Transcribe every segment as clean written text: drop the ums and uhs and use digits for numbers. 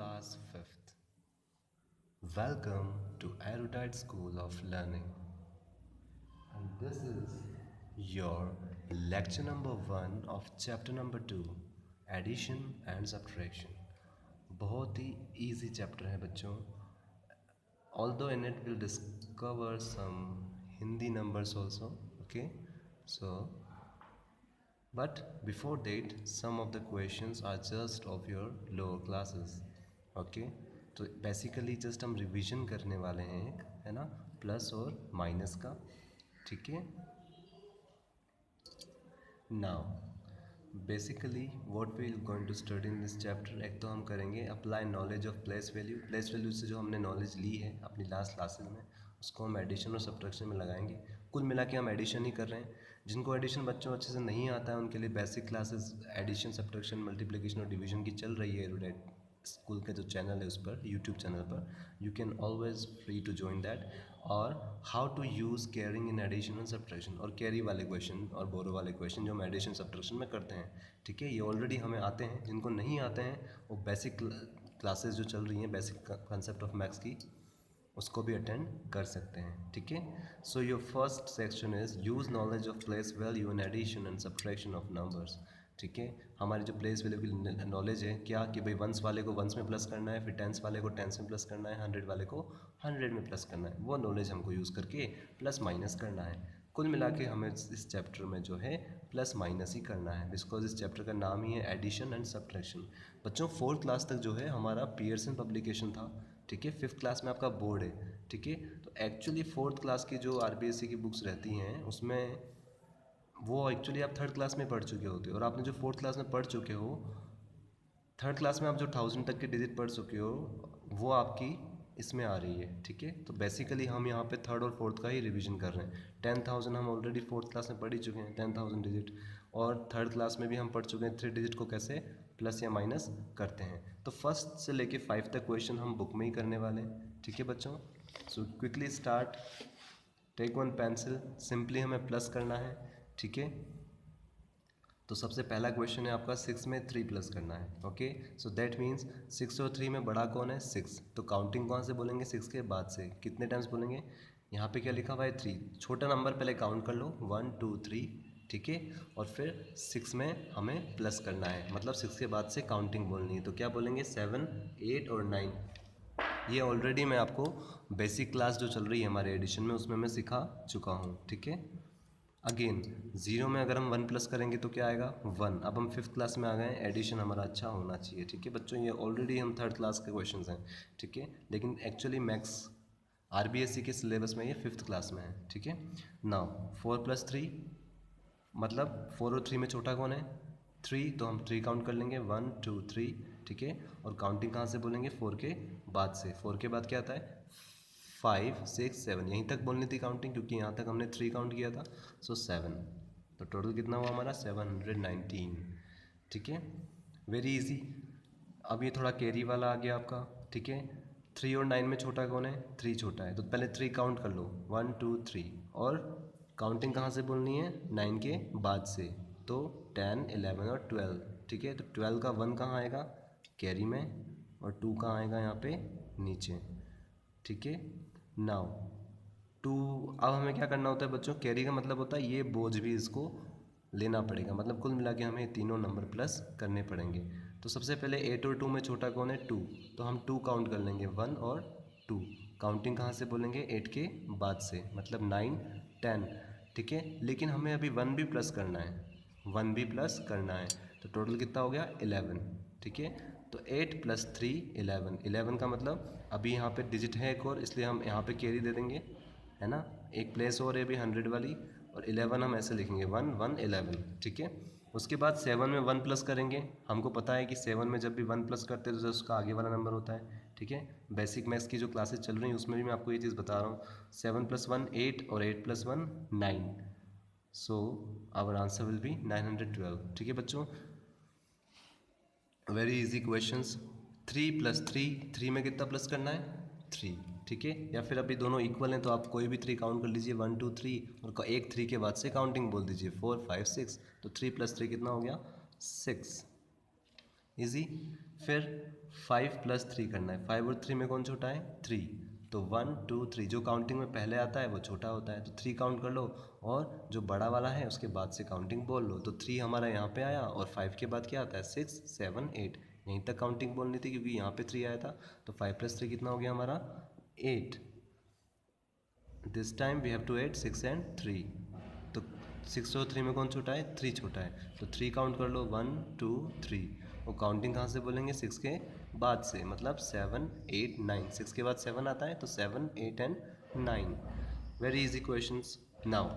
class 5th. Welcome to Erudite School of Learning. And this is your lecture number 1 of chapter number 2, Addition and Subtraction. बहुत ही easy chapter है बच्चों. Although in it we'll discover some Hindi numbers also. Okay, so but before that some of the questions are just of your lower classes. Okay, तो basically just हम revision करने वाले हैं एक, है ना, प्लस और माइनस का. ठीक है. Now basically what we going to study in this chapter, एक तो हम करेंगे apply knowledge of place value. Place value से जो हमने नॉलेज ली है अपनी लास्ट क्लासेस में, उसको हम एडिशन और सब्ट्रैक्शन में लगाएंगे. कुल मिला के हम एडिशन ही कर रहे हैं. जिनको एडिशन बच्चों अच्छे से नहीं आता है उनके लिए basic classes addition, subtraction, multiplication और डिवीजन की चल रही है एरुडाइट स्कूल का जो चैनल है उस पर, यूट्यूब चैनल पर. You can always free to join that. और how to use carrying in addition and subtraction, और कैरी वाले क्वेश्चन और बोरो वाले क्वेश्चन जो हम एडिशन सब्ट्रैक्शन में करते हैं. ठीक है, ये ऑलरेडी हमें आते हैं. जिनको नहीं आते हैं वो बेसिक क्लासेस जो चल रही हैं बेसिक कंसेप्ट ऑफ मैथ्स की, उसको भी अटेंड कर सकते हैं. ठीक है. So your first section is use knowledge of place value in addition and subtraction of numbers. ठीक है. हमारी जो प्लेस वैल्यू की नॉलेज है क्या, कि भाई वंस वाले को वंस में प्लस करना है, फिर टेंस वाले को टेंस में प्लस करना है, 100 वाले को 100 में प्लस करना है. वो नॉलेज हमको यूज़ करके प्लस माइनस करना है. कुल मिला के हमें इस चैप्टर में जो है प्लस माइनस ही करना है, बिकॉज इस चैप्टर का नाम ही है एडिशन एंड सब्ट्रैक्शन. बच्चों 4th क्लास तक जो है हमारा पियर्सन पब्लिकेशन था. ठीक है. 5th क्लास में आपका बोर्ड है. ठीक है. तो एक्चुअली 4th क्लास की जो RBSC की बुक्स रहती हैं उसमें वो एक्चुअली आप 3rd क्लास में पढ़ चुके होते हो, और आपने जो 4th क्लास में पढ़ चुके हो, 3rd क्लास में आप जो 1000 तक के डिजिट पढ़ चुके हो वो आपकी इसमें आ रही है. ठीक है. तो बेसिकली हम यहाँ पे 3rd और 4th का ही रिवीजन कर रहे हैं. 10,000 हम ऑलरेडी 4th क्लास में पढ़ ही चुके हैं, 10,000 डिजिट, और 3rd क्लास में भी हम पढ़ चुके हैं 3 डिजिट को कैसे प्लस या माइनस करते हैं. तो 1st से लेके 5 तक क्वेश्चन हम बुक में ही करने वाले हैं. ठीक है बच्चों. So quickly start. Take one pencil. Simply हमें प्लस करना है. ठीक है. तो सबसे पहला क्वेश्चन है आपका 6 में 3 प्लस करना है. ओके. सो दैट मीन्स 6 और 3 में बड़ा कौन है, 6. तो काउंटिंग कौन से बोलेंगे, 6 के बाद से. कितने टाइम्स बोलेंगे, यहाँ पे क्या लिखा हुआ है 3. छोटा नंबर पहले काउंट कर लो, 1 2 3. ठीक है. और फिर 6 में हमें प्लस करना है, मतलब 6 के बाद से काउंटिंग बोलनी है. तो क्या बोलेंगे, 7 8 और 9. ये ऑलरेडी मैं आपको बेसिक क्लास जो चल रही है हमारे एडिशन में उसमें मैं सिखा चुका हूँ. ठीक है. अगेन 0 में अगर हम 1 प्लस करेंगे तो क्या आएगा, 1. अब हम 5th क्लास में आ गए, एडिशन हमारा अच्छा होना चाहिए. ठीक है बच्चों, ये ऑलरेडी हम 3rd क्लास के क्वेश्चंस हैं. ठीक है. लेकिन एक्चुअली मैथ्स RBSC के सिलेबस में ये 5th क्लास में है. ठीक है. नाउ 4 + 3 मतलब 4 और 3 में छोटा कौन है, 3. तो हम 3 काउंट कर लेंगे, 1 2 3. ठीक है. और काउंटिंग कहाँ से बोलेंगे, 4 के बाद से. 4 के बाद क्या आता है, 5 6 7. यहीं तक बोलनी थी काउंटिंग, क्योंकि यहाँ तक हमने 3 काउंट किया था. सो 7. तो टोटल कितना हुआ हमारा, 719. ठीक है. Very easy. अब ये थोड़ा कैरी वाला आ गया आपका. ठीक है. 3 और 9 में छोटा कौन है, 3 छोटा है. तो पहले 3 काउंट कर लो, 1 2 3. और काउंटिंग कहाँ से बोलनी है, 9 के बाद से. तो 10 11 और 12. ठीक है. तो 12 का 1 कहाँ आएगा, कैरी में, और 2 कहाँ आएगा यहाँ पे नीचे. ठीक है. नाउ 2. अब हमें क्या करना होता है बच्चों, कैरी का मतलब होता है ये बोझ भी इसको लेना पड़ेगा, मतलब कुल मिला के हमें तीनों नंबर प्लस करने पड़ेंगे. तो सबसे पहले 8 और 2 में छोटा कौन है, 2. तो हम 2 काउंट कर लेंगे, 1 और 2. काउंटिंग कहाँ से बोलेंगे, 8 के बाद से, मतलब 9 10. ठीक है. लेकिन हमें अभी 1 भी प्लस करना है, 1 भी प्लस करना है. तो टोटल कितना हो गया, 11. ठीक है. तो 8 + 3 11. 11 का मतलब अभी यहाँ पे डिजिट है एक और, इसलिए हम यहाँ पे कैरी दे देंगे, है ना. एक प्लेस और है अभी 100 वाली, और 11 हम ऐसे लिखेंगे, 1 1 11. ठीक है. उसके बाद 7 में 1 प्लस करेंगे. हमको पता है कि 7 में जब भी 1 प्लस करते हैं तो उसका आगे वाला नंबर होता है. ठीक है. बेसिक मैथ्स की जो क्लासेस चल रही हैं उसमें भी मैं आपको ये चीज़ बता रहा हूँ. 7 + 1 8 और 8 + 1 9. So our answer will be 912. ठीक है बच्चों. Very easy questions. 3 + 3. 3 में कितना प्लस करना है, 3. ठीक है. या फिर अभी दोनों इक्वल हैं तो आप कोई भी 3 काउंट कर लीजिए, 1 2 3, और एक 3 के बाद से काउंटिंग बोल दीजिए, 4 5 6. तो 3 + 3 कितना हो गया, 6. इजी. फिर 5 + 3 करना है। 5 और 3 में कौन छोटा है? 3। तो 1 2 3 जो काउंटिंग में पहले आता है वो छोटा होता है, तो 3 काउंट कर लो और जो बड़ा वाला है उसके बाद से काउंटिंग बोल लो। तो 3 हमारा यहाँ पे आया और 5 के बाद क्या आता है? 6 7 8। यहीं तक काउंटिंग बोलनी थी क्योंकि यहाँ पे 3 आया था। तो 5 + 3 कितना हो गया हमारा? 8। This time we have to add 6 and 3। तो 6 और 3 में कौन छोटा है? 3 छोटा है। तो 3 काउंट कर लो 1 2 3। वो काउंटिंग कहाँ से बोलेंगे? 6 के बाद से, मतलब 7 8 9। 6 के बाद 7 आता है तो 7 8 and 9। Very easy questions. Now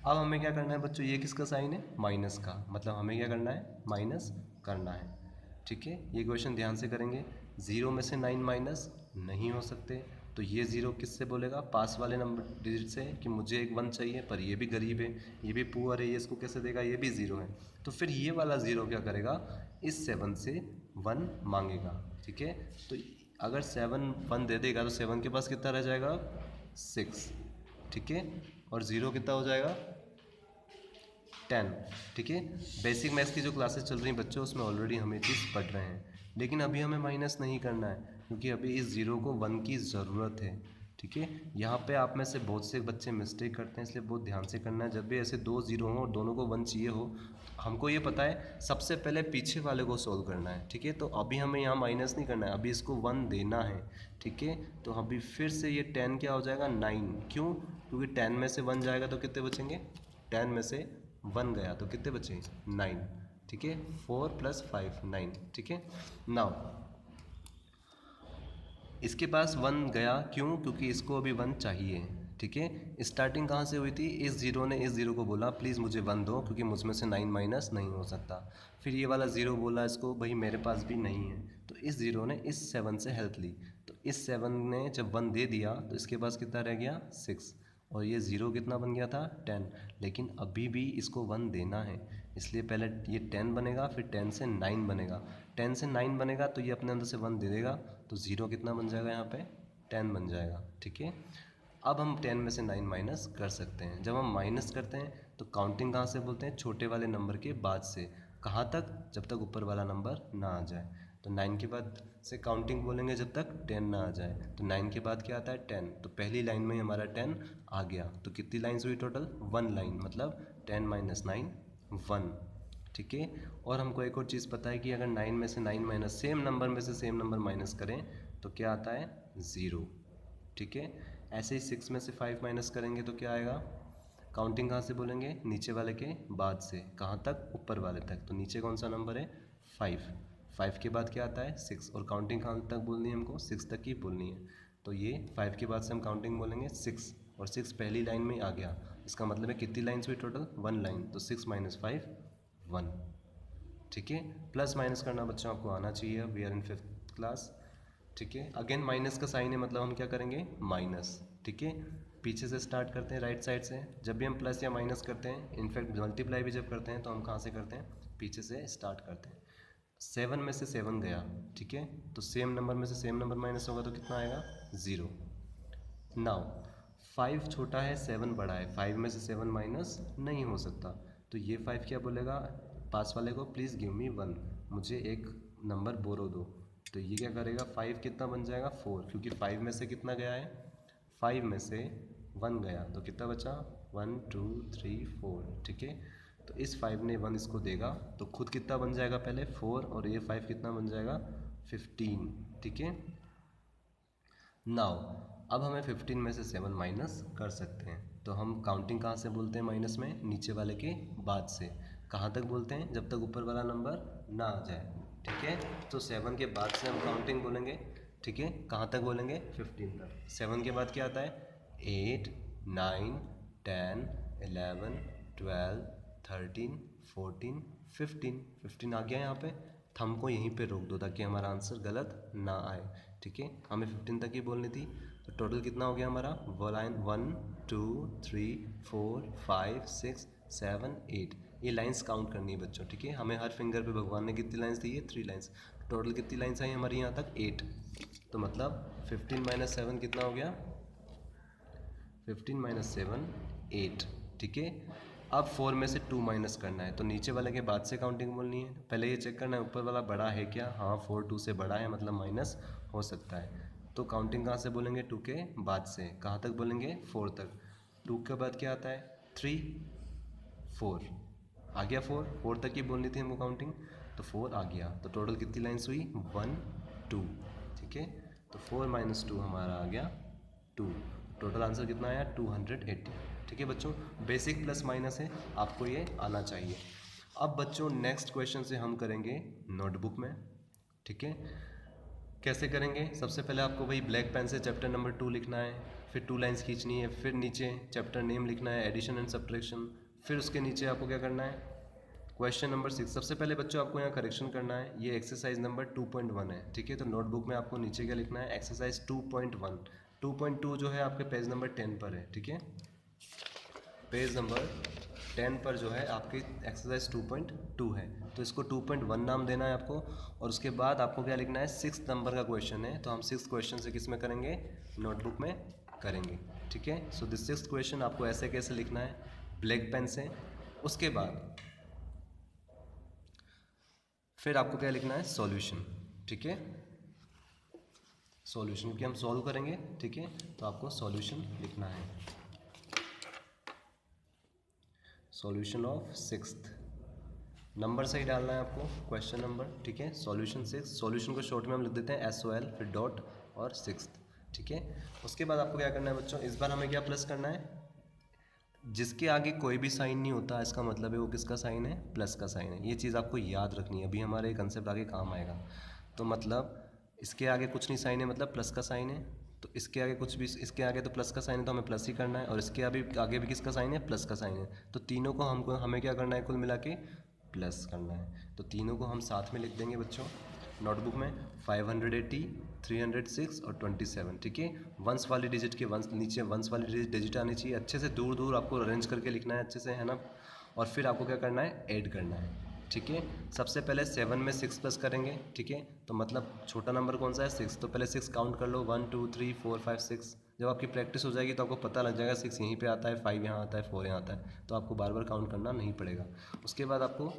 अब हमें क्या करना है बच्चों? ये किसका साइन है? माइनस का। मतलब हमें क्या करना है? माइनस करना है। ठीक है, ये क्वेश्चन ध्यान से करेंगे। 0 में से 9 माइनस नहीं हो सकते, तो ये 0 किससे बोलेगा? पास वाले नंबर डिजिट से कि मुझे एक 1 चाहिए, पर ये भी गरीब है, ये भी पुअर है, ये इसको कैसे देगा? ये भी 0 है। तो फिर ये वाला 0 क्या करेगा? इस 7 से 1 मांगेगा। ठीक है, तो अगर 7 1 दे देगा तो 7 के पास कितना रह जाएगा? 6। ठीक है, और 0 कितना हो जाएगा? 10। ठीक है, बेसिक मैथ्स की जो क्लासेस चल रही हैं बच्चों, उसमें ऑलरेडी हम ये चीज़ पढ़ रहे हैं। लेकिन अभी हमें माइनस नहीं करना है क्योंकि अभी इस 0 को 1 की ज़रूरत है। ठीक है, यहाँ पे आप में से बहुत से बच्चे मिस्टेक करते हैं, इसलिए बहुत ध्यान से करना है। जब भी ऐसे 2 0 हों और दोनों को 1 चाहिए हो, हमको ये पता है सबसे पहले पीछे वाले को सोल्व करना है। ठीक है, तो अभी हमें यहाँ माइनस नहीं करना है, अभी इसको 1 देना है। ठीक है, तो अभी फिर से ये 10 क्या हो जाएगा? 9। क्यों? क्योंकि 10 में से 1 जाएगा तो कितने बचेंगे? 10 में से 1 गया तो कितने बचे? 9। ठीक है, 4 + 5 9। ठीक है, नाउ इसके पास 1 गया, क्यों? क्योंकि इसको अभी 1 चाहिए। ठीक है, स्टार्टिंग कहाँ से हुई थी? इस 0 ने इस 0 को बोला प्लीज़ मुझे 1 दो क्योंकि मुझ में से 9 माइनस नहीं हो सकता। फिर ये वाला 0 बोला इसको भाई मेरे पास भी नहीं है, तो इस 0 ने इस 7 से हेल्प ली। तो इस 7 ने जब 1 दे दिया तो इसके पास कितना रह गया? 6। और ये 0 कितना बन गया था? 10। लेकिन अभी भी इसको 1 देना है, इसलिए पहले ये 10 बनेगा, फिर 10 से 9 बनेगा। 10 से 9 बनेगा तो ये अपने अंदर से 1 दे देगा, तो 0 कितना बन जाएगा? यहाँ पे 10 बन जाएगा। ठीक है, अब हम 10 में से 9 माइनस कर सकते हैं। जब हम माइनस करते हैं तो काउंटिंग कहाँ से बोलते हैं? छोटे वाले नंबर के बाद से। कहाँ तक? जब तक ऊपर वाला नंबर ना आ जाए। तो 9 के बाद से काउंटिंग बोलेंगे जब तक 10 ना आ जाए। तो 9 के बाद क्या आता है? 10। तो पहली लाइन में ही हमारा 10 आ गया। तो कितनी लाइन्स हुई टोटल? 1 लाइन, मतलब 10 - 9 1। ठीक है, और हमको एक और चीज़ पता है कि अगर 9 में से 9 माइनस सेम नंबर में से सेम नंबर माइनस करें तो क्या आता है? 0। ठीक है, ऐसे ही 6 में से 5 माइनस करेंगे तो क्या आएगा? काउंटिंग कहाँ से बोलेंगे? नीचे वाले के बाद से। कहाँ तक? ऊपर वाले तक। तो नीचे कौन सा नंबर है? 5। 5 के बाद क्या आता है? 6। और काउंटिंग कहाँ तक बोलनी है हमको? 6 तक ही बोलनी है। तो ये 5 के बाद से हम काउंटिंग बोलेंगे 6, और 6 पहली लाइन में आ गया। इसका मतलब है कितनी लाइन्स हुई टोटल? 1 लाइन। तो 6 - 5 1। ठीक है, प्लस माइनस करना बच्चों आपको आना चाहिए। We are in 5th class. ठीक है, अगेन माइनस का साइन है, मतलब हम क्या करेंगे? माइनस। ठीक है, पीछे से स्टार्ट करते हैं, राइट साइड से। जब भी हम प्लस या माइनस करते हैं, इनफैक्ट मल्टीप्लाई भी जब करते हैं, तो हम कहाँ से करते हैं? पीछे से स्टार्ट करते हैं। 7 में से 7 गया। ठीक है, तो सेम नंबर में से सेम नंबर माइनस होगा तो कितना आएगा? 0। नाउ 5 छोटा है, 7 बड़ा है, 5 में से 7 माइनस नहीं हो सकता। तो ये 5 क्या बोलेगा पास वाले को? प्लीज़ गिव मी 1, मुझे एक नंबर बोरो दो। तो ये क्या करेगा? 5 कितना बन जाएगा? 4, क्योंकि 5 में से कितना गया है? 5 में से 1 गया, तो कितना बचा? 1 2 3 4। ठीक है, तो इस 5 ने 1 इसको देगा, तो खुद कितना बन जाएगा? पहले 4, और ये 5 कितना बन जाएगा? 15। ठीक है, नाउ अब हमें 15 में से 7 माइनस कर सकते हैं। तो हम काउंटिंग कहाँ से बोलते हैं माइनस में? नीचे वाले के बाद से। कहाँ तक बोलते हैं? जब तक ऊपर वाला नंबर ना आ जाए। ठीक है, तो 7 के बाद से हम काउंटिंग बोलेंगे। ठीक है, कहाँ तक बोलेंगे? 15 तक। 7 के बाद क्या आता है? 8 9 10 11 12 13 14 15। 15 आ गया यहाँ पे। थंब को यहीं पे रोक दो ताकि हमारा आंसर गलत ना आए। ठीक है, हमें 15 तक ही बोलनी थी। तो टोटल कितना हो गया हमारा? 1 2 3 4 5 6 7 8। ये लाइंस काउंट करनी है बच्चों। ठीक है, हमें हर फिंगर पे भगवान ने कितनी लाइंस दी है? 3 लाइंस। टोटल कितनी लाइंस आई हमारी यहाँ तक? 8। तो मतलब 15 - 7 कितना हो गया? 15 - 7 8। ठीक है, अब 4 में से 2 माइनस करना है, तो नीचे वाले के बाद से काउंटिंग बोलनी है। पहले ये चेक करना है ऊपर वाला बड़ा है क्या, हाँ 4 2 से बड़ा है, मतलब माइनस हो सकता है। तो काउंटिंग कहाँ से बोलेंगे, 2 के बाद से। कहाँ तक बोलेंगे, 4 तक। 2 के बाद क्या आता है, 3 4 आ गया, 4 तक ही बोलनी थी हमको काउंटिंग, तो 4 आ गया। तो टोटल कितनी लाइन्स हुई, 1 2, ठीक है। तो 4 माइनस 2 हमारा आ गया 2। टोटल आंसर कितना आया, 280। ठीक है बच्चों, बेसिक प्लस माइनस है, आपको ये आना चाहिए। अब बच्चों नेक्स्ट क्वेश्चन से हम करेंगे नोटबुक में, ठीक है। कैसे करेंगे, सबसे पहले आपको वही ब्लैक पेन से चैप्टर नंबर 2 लिखना है, फिर 2 लाइन्स खींचनी है, फिर नीचे चैप्टर नेम लिखना है, एडिशन एंड सब्ट्रैक्शन, फिर उसके नीचे आपको क्या करना है, क्वेश्चन नंबर 6। सबसे पहले बच्चों आपको यहाँ करेक्शन करना है, ये एक्सरसाइज नंबर 2.1 है, ठीक है। तो नोटबुक में आपको नीचे क्या लिखना है, एक्सरसाइज 2.1। 2.2 जो है आपके पेज नंबर 10 पर है, ठीक है। पेज नंबर 10 पर जो है आपकी एक्सरसाइज 2.2 है, तो इसको 2.1 नाम देना है आपको। और उसके बाद आपको क्या लिखना है, 6 नंबर का क्वेश्चन है, तो हम 6 क्वेश्चन से किस में करेंगे, नोटबुक में करेंगे, ठीक है। सो दिस 6th क्वेश्चन आपको ऐसे कैसे लिखना है, ब्लैक पेन से। उसके बाद फिर आपको क्या लिखना है, सॉल्यूशन, ठीक है। सॉल्यूशन की हम सॉल्व करेंगे, ठीक है, तो आपको सॉल्यूशन लिखना है, सॉल्यूशन ऑफ 6th। नंबर सही डालना है आपको, क्वेश्चन नंबर, ठीक है। सॉल्यूशन 6, सॉल्यूशन को शॉर्ट में हम लिख देते हैं SOL, फिर डॉट और 6th, ठीक है। उसके बाद आपको क्या करना है बच्चों, इस बार हमें क्या प्लस करना है, जिसके आगे कोई भी साइन नहीं होता इसका मतलब है वो किसका साइन है, प्लस का साइन है। ये चीज़ आपको याद रखनी है, अभी हमारे कंसेप्ट आगे काम आएगा। तो मतलब इसके आगे कुछ नहीं साइन है, मतलब प्लस का साइन है। तो इसके आगे कुछ भी, इसके आगे तो प्लस का साइन है तो हमें प्लस ही करना है, और इसके आगे भी किसका साइन है, प्लस का साइन है। तो तीनों को हमें क्या करना है, कुल मिला के प्लस करना है। तो तीनों को हम साथ में लिख देंगे बच्चों नोटबुक में, 580, 306 और 27, ठीक है। वंस वाली डिजिट के नीचे वंस वाली डिजिट आनी चाहिए, अच्छे से दूर दूर आपको अरेंज करके लिखना है अच्छे से, है ना। और फिर आपको क्या करना है, ऐड करना है, ठीक है। सबसे पहले 7 में 6 प्लस करेंगे, ठीक है। तो मतलब छोटा नंबर कौन सा है, 6, तो पहले 6 काउंट कर लो, 1 2 3 4 5 6। जब आपकी प्रैक्टिस हो जाएगी तो आपको पता लग जाएगा 6 यहीं पे आता है, 5 यहाँ आता है, 4 यहाँ आता है, तो आपको बार बार काउंट करना नहीं पड़ेगा। उसके बाद आपको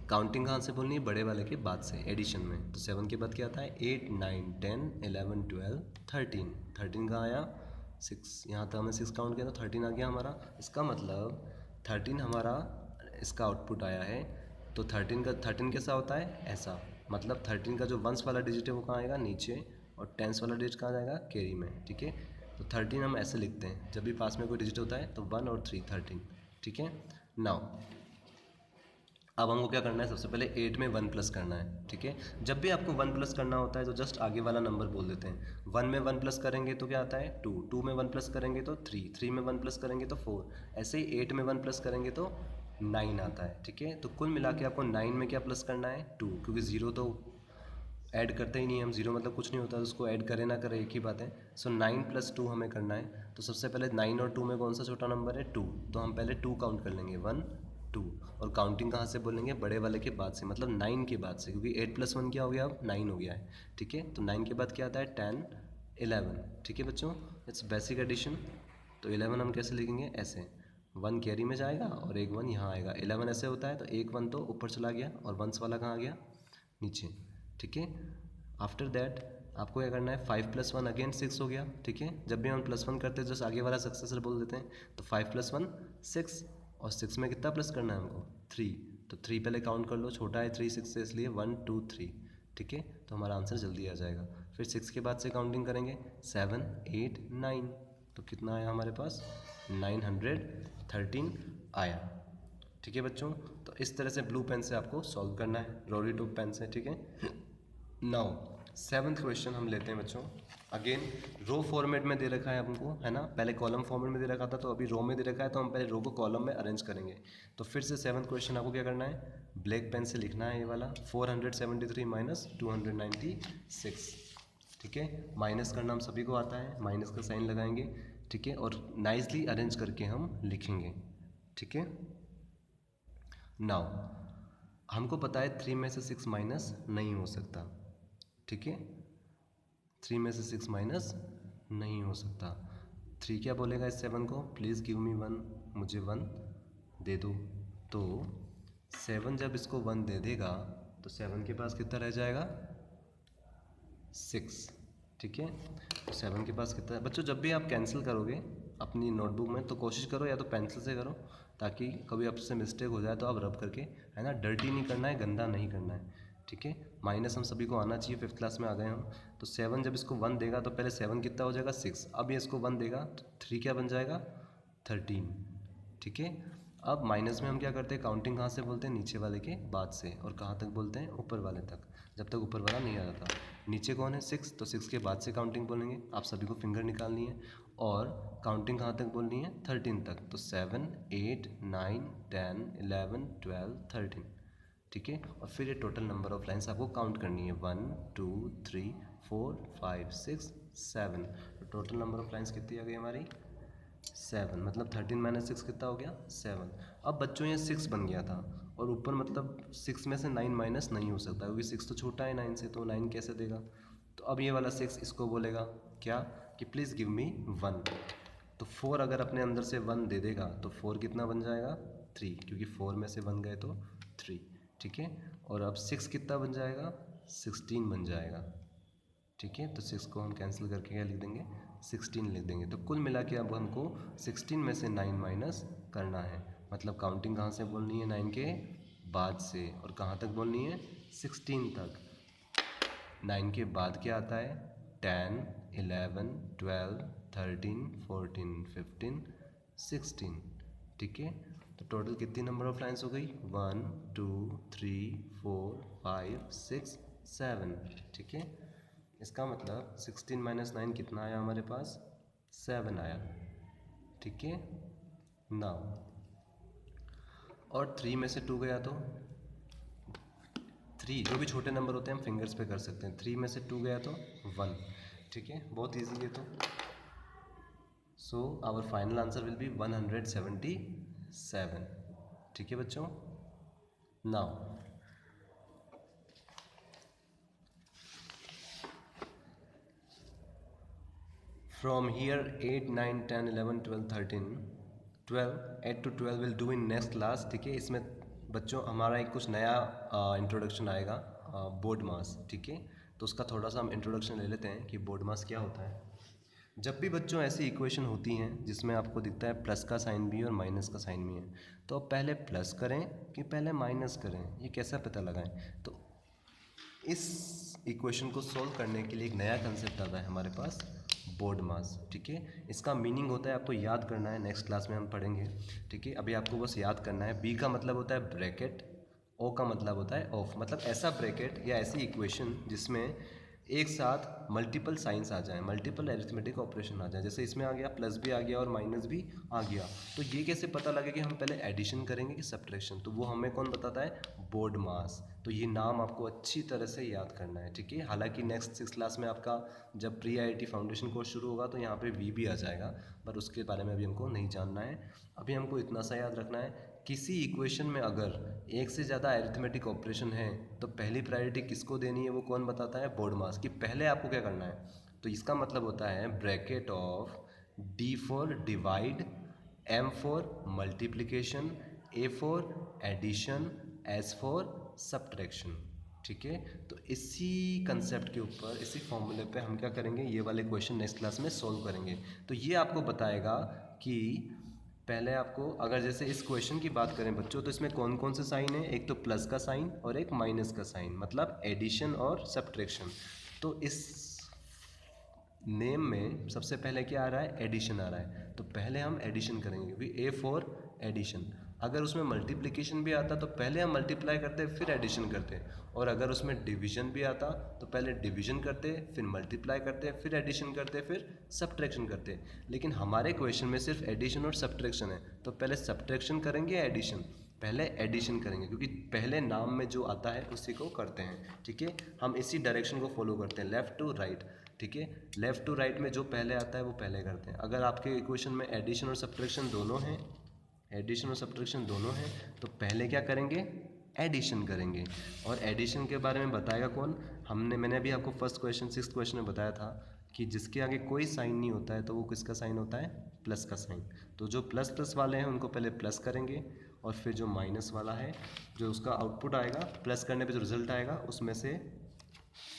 काउंटिंग कहाँ से बोलनी है, बड़े वाले के बाद से, एडिशन में। तो 7 के बाद क्या आता है, 8 9 10 11 12 13। 13 कहाँ आया, 6, यहाँ तक हमने 6 काउंट किया तो 13 आ गया हमारा। इसका मतलब 13 हमारा इसका आउटपुट आया है। तो 13 कैसा होता है, ऐसा। मतलब 13 का जो वंस वाला डिजिट है वो कहाँ आएगा, नीचे, और टेंस वाला डिजिट कहाँ जाएगा, कैरी में, ठीक है। तो 13 हम ऐसे लिखते हैं, जब भी पास में कोई डिजिट होता है तो 1 और 3 13, ठीक है। नाउ अब हमको क्या करना है, सबसे पहले 8 में 1 प्लस करना है, ठीक है। जब भी आपको 1 प्लस करना होता है तो जस्ट आगे वाला नंबर बोल देते हैं। 1 में 1 प्लस करेंगे तो क्या आता है, 2, 2 में 1 प्लस करेंगे तो 3, 3 में 1 प्लस करेंगे तो 4, ऐसे ही 8 में 1 प्लस करेंगे तो 9 आता है, ठीक है। तो कुल मिला के आपको 9 में क्या प्लस करना है, 2, क्योंकि 0 तो ऐड करते ही नहीं हम, 0 मतलब कुछ नहीं होता, तो उसको ऐड करें ना करें एक ही बात है। सो 9 + 2 हमें करना है। तो सबसे पहले 9 और 2 में कौन सा छोटा नंबर है, 2, तो हम पहले 2 काउंट कर लेंगे, 1 2। और काउंटिंग कहाँ से बोलेंगे, बड़े वाले के बाद से, मतलब 9 के बाद से, क्योंकि 8 + 1 क्या हो गया, अब 9 हो गया है, ठीक है। तो 9 के बाद क्या आता है, 10 11, ठीक है बच्चों, इट्स बेसिक एडिशन। तो 11 हम कैसे लिखेंगे, ऐसे, 1 कैरी में जाएगा और एक 1 यहाँ आएगा। 11 ऐसे होता है, तो एक 1 तो ऊपर चला गया और वंस वाला कहाँ गया, नीचे, ठीक है। आफ्टर दैट आपको क्या करना है, 5 + 1 अगेन 6 हो गया, ठीक है। जब भी हम +1 करते हैं जस्ट आगे वाला सक्सेसर बोल देते हैं। तो 5 + 1 6, और 6 में कितना प्लस करना है हमको, 3। तो 3 पहले काउंट कर लो, छोटा है 3 6 से, इसलिए 1 2 3, ठीक है। तो हमारा आंसर जल्दी आ जाएगा। फिर 6 के बाद से काउंटिंग करेंगे, 7 8 9, तो कितना आया हमारे पास, 913 आया, ठीक है बच्चों। तो इस तरह से ब्लू पेन से आपको सॉल्व करना है, रोरी टॉप पेन से, ठीक है। नाउ 7th क्वेश्चन हम लेते हैं बच्चों। अगेन रो फॉर्मेट में दे रखा है हमको, है ना। पहले कॉलम फॉर्मेट में दे रखा था, तो अभी रो में दे रखा है, तो हम पहले रो को कॉलम में अरेंज करेंगे। तो फिर से 7th क्वेश्चन आपको क्या करना है, ब्लैक पेन से लिखना है ये वाला, 473 - 296, ठीक है। माइनस करना हम सभी को आता है, माइनस का साइन लगाएंगे, ठीक है, और नाइसली अरेंज करके हम लिखेंगे, ठीक है। नाउ हमको पता है 3 में से 6 माइनस नहीं हो सकता, ठीक है। 3 में से 6 माइनस नहीं हो सकता। 3 क्या बोलेगा इस 7 को, प्लीज़ गिव मी 1, मुझे 1 दे दो। तो 7 जब इसको 1 दे देगा तो 7 के पास कितना रह जाएगा, 6। ठीक है, तो 7 के पास कितना है बच्चों। जब भी आप कैंसिल करोगे अपनी नोटबुक में तो कोशिश करो या तो पेंसिल से करो, ताकि कभी आपसे मिस्टेक हो जाए तो आप रब करके, है ना, डर्टी नहीं करना है, गंदा नहीं करना है। ठीक है, माइनस हम सभी को आना चाहिए, 5th क्लास में आ गए हम। तो 7 जब इसको 1 देगा तो पहले 7 कितना हो जाएगा, 6। अब ये इसको 1 देगा तो 3 क्या बन जाएगा, 13। ठीक है, अब माइनस में हम क्या करते हैं, काउंटिंग कहाँ से बोलते हैं, नीचे वाले के बाद से, और कहाँ तक बोलते हैं, ऊपर वाले तक, जब तक ऊपर वाला नहीं आ जाता। नीचे कौन है, 6, तो 6 के बाद से काउंटिंग बोलेंगे। आप सभी को फिंगर निकालनी है और काउंटिंग कहाँ तक बोलनी है, 13 तक। तो 7, 8, 9, 10, 11, 12, 13। ठीक है, और फिर ये टोटल नंबर ऑफ लाइन्स आपको काउंट करनी है, 1, 2, 3, 4, 5, 6, 7। तो टोटल नंबर ऑफ लाइन्स कितनी आ गई हमारी, 7। मतलब 13 माइनस 6 कितना हो गया, 7। अब बच्चों ये 6 बन गया था और ऊपर मतलब 6 में से 9 माइनस नहीं हो सकता, क्योंकि 6 तो छोटा है 9 से, तो 9 कैसे देगा। तो अब ये वाला 6 इसको बोलेगा क्या, कि प्लीज़ गिव मी 1। तो 4 अगर अपने अंदर से 1 दे देगा तो 4 कितना बन जाएगा, 3, क्योंकि 4 में से 1 गए तो 3। ठीक है, और अब 6 कितना बन जाएगा, 16 बन जाएगा। ठीक है, तो 6 को हम कैंसिल करके क्या लिख देंगे, 16 लिख देंगे। तो कुल मिला के अब हमको 16 में से 9 माइनस करना है। मतलब काउंटिंग कहाँ से बोलनी है, 9 के बाद से, और कहाँ तक बोलनी है, 16 तक। 9 के बाद क्या आता है, 10, 11, 12, 13, 14, 15, 16। ठीक है, तो टोटल कितनी नंबर ऑफ लाइन्स हो गई, 1, 2, 3, 4, 5, 6, 7। ठीक है, इसका मतलब 16 माइनस 9 कितना आया हमारे पास, 7 आया। ठीक है, नाउ और 3 में से 2 गया तो 3, जो भी छोटे नंबर होते हैं हम फिंगर्स पे कर सकते हैं। 3 में से 2 गया तो 1। ठीक है, बहुत ईजी है। तो so our final answer will be 177। ठीक है बच्चों, now from here 8, 9, 10, 11, 12, 13, 12, 8 to 12 will do in next class। ठीक है, इसमें बच्चों हमारा एक कुछ नया इंट्रोडक्शन आएगा, बोर्ड मास। ठीक है, तो उसका थोड़ा सा हम इंट्रोडक्शन ले लेते हैं कि बोर्ड मास क्या होता है। जब भी बच्चों ऐसी इक्वेशन होती हैं जिसमें आपको दिखता है प्लस का साइन भी और माइनस का साइन भी है, तो अब पहले प्लस करें कि पहले माइनस करें, ये कैसा पता लगाएं। तो इस इक्वेशन को सोल्व करने के लिए एक नया कंसेप्ट आता है हमारे पास, बोर्ड मास। ठीक है, इसका मीनिंग होता है, आपको याद करना है, नेक्स्ट क्लास में हम पढ़ेंगे। ठीक है, अभी आपको बस याद करना है। बी का मतलब होता है ब्रैकेट, ओ का मतलब होता है ऑफ। मतलब ऐसा ब्रैकेट या ऐसी इक्वेशन जिसमें एक साथ मल्टीपल साइंस आ जाए, मल्टीपल एरिथमेटिक ऑपरेशन आ जाए। जैसे इसमें आ गया, प्लस भी आ गया और माइनस भी आ गया। तो ये कैसे पता लगे कि हम पहले एडिशन करेंगे कि सब्ट्रैक्शन, तो वो हमें कौन बताता है, बोर्ड मास। तो ये नाम आपको अच्छी तरह से याद करना है। ठीक है, हालांकि नेक्स्ट 6 क्लास में आपका जब प्री IIT फाउंडेशन कोर्स शुरू होगा तो यहाँ पे वी भी आ जाएगा, पर उसके बारे में अभी हमको नहीं जानना है। अभी हमको इतना सा याद रखना है, किसी इक्वेशन में अगर एक से ज़्यादा अरिथमेटिक ऑपरेशन है तो पहली प्रायोरिटी किसको देनी है, वो कौन बताता है, बोर्ड मास। कि पहले आपको क्या करना है। तो इसका मतलब होता है bracket of D for divide, M for multiplication, A for addition, S for subtraction. ठीक है, तो इसी कंसेप्ट के ऊपर, इसी फॉर्मूले पे हम क्या करेंगे, ये वाले क्वेश्चन नेक्स्ट क्लास में सॉल्व करेंगे। तो ये आपको बताएगा कि पहले आपको, अगर जैसे इस क्वेश्चन की बात करें बच्चों, तो इसमें कौन कौन से साइन है, एक तो प्लस का साइन और एक माइनस का साइन, मतलब एडिशन और सब्ट्रैक्शन। तो इस नेम में सबसे पहले क्या आ रहा है, एडिशन आ रहा है, तो पहले हम एडिशन करेंगे, क्योंकि A फॉर एडिशन। अगर उसमें मल्टीप्लिकेशन भी आता तो पहले हम मल्टीप्लाई करते फिर एडिशन करते, और अगर उसमें डिवीजन भी आता तो पहले डिवीजन करते, फिर मल्टीप्लाई करते, फिर एडिशन करते, फिर सब्ट्रैक्शन करते। लेकिन हमारे क्वेश्चन में सिर्फ एडिशन और सब्ट्रैक्शन है, तो पहले सब्ट्रैक्शन करेंगे या एडिशन, पहले एडिशन करेंगे, क्योंकि पहले नाम में जो आता है उसी को करते हैं। ठीक है, हम इसी डायरेक्शन को फॉलो करते हैं, लेफ़्ट टू राइट। ठीक है, लेफ़्ट टू राइट में जो पहले आता है वो पहले करते हैं। अगर आपके इक्वेशन में एडिशन और सब्ट्रैक्शन दोनों हैं, एडिशन और सब्ट्रैक्शन दोनों हैं, तो पहले क्या करेंगे, एडिशन करेंगे। और एडिशन के बारे में बताएगा कौन, मैंने अभी आपको फर्स्ट क्वेश्चन 6th क्वेश्चन में बताया था कि जिसके आगे कोई साइन नहीं होता है तो वो किसका साइन होता है, प्लस का साइन। तो जो प्लस प्लस वाले हैं उनको पहले प्लस करेंगे और फिर जो माइनस वाला है जो उसका आउटपुट आएगा प्लस करने पे जो रिजल्ट आएगा उसमें से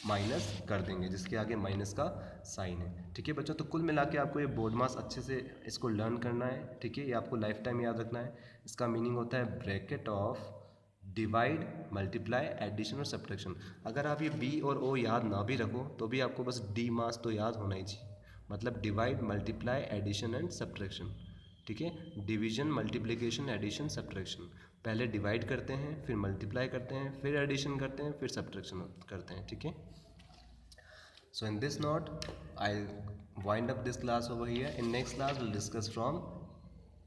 माइनस कर देंगे जिसके आगे माइनस का साइन है। ठीक है बच्चों, तो कुल मिला के आपको ये बोर्ड मास अच्छे से इसको लर्न करना है। ठीक है, ये आपको लाइफ टाइम याद रखना है। इसका मीनिंग होता है bracket of divide, multiply, addition और सब्ट्रैक्शन। अगर आप ये बी और ओ याद ना भी रखो तो भी आपको बस डी मास तो याद होना ही चाहिए, मतलब divide, multiply, addition and subtraction. ठीक है, डिवीजन, मल्टीप्लिकेशन, एडिशन, सब्ट्रैक्शन। पहले डिवाइड करते हैं, फिर मल्टीप्लाई करते हैं, फिर एडिशन करते हैं, फिर सब्ट्रैक्शन करते हैं। ठीक है, so in this note I'll wind up this class over here. In next class we'll discuss from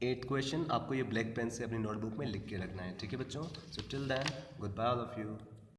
8th question. आपको ये ब्लैक पेन से अपनी नोटबुक में लिख के रखना है। ठीक है बच्चों, so till then goodbye all of you.